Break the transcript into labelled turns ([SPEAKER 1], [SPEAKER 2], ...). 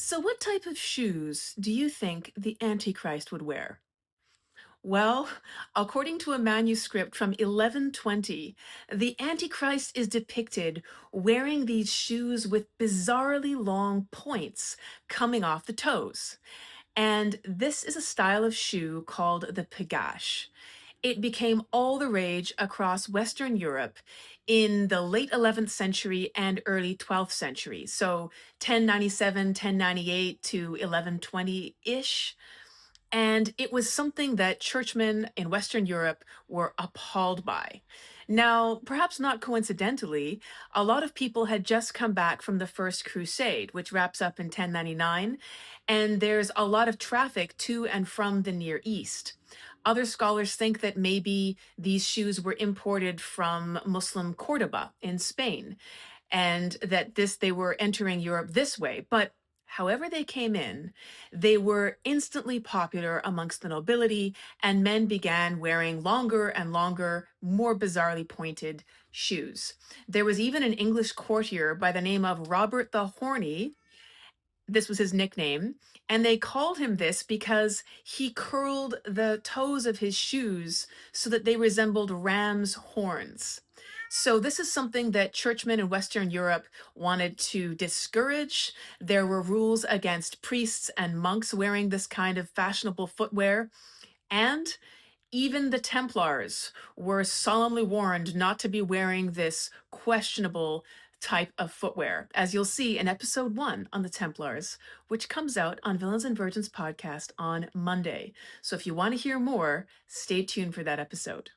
[SPEAKER 1] So, what type of shoes do you think the Antichrist would wear? Well, according to a manuscript from 1120, the Antichrist is depicted wearing these shoes with bizarrely long points coming off the toes. And this is a style of shoe called the Pegash. It became all the rage across Western Europe in the late 11th century and early 12th century. So 1097, 1098 to 1120 ish. And it was something that churchmen in Western Europe were appalled by. Now, perhaps not coincidentally, a lot of people had just come back from the First Crusade, which wraps up in 1099, and there's a lot of traffic to and from the Near East. Other scholars think that maybe these shoes were imported from Muslim Cordoba in Spain, and that they were entering Europe this way. But however they came in, they were instantly popular amongst the nobility, and men began wearing longer and longer, more bizarrely pointed shoes. There was even an English courtier by the name of Robert the Horny. This was his nickname, and they called him this because he curled the toes of his shoes so that they resembled ram's horns. So, this is something that churchmen in Western Europe wanted to discourage. There were rules against priests and monks wearing this kind of fashionable footwear. And even the Templars were solemnly warned not to be wearing this questionable type of footwear, as you'll see in episode 1 on the Templars, which comes out on Villains and Virgins podcast on Monday. So if you want to hear more, stay tuned for that episode.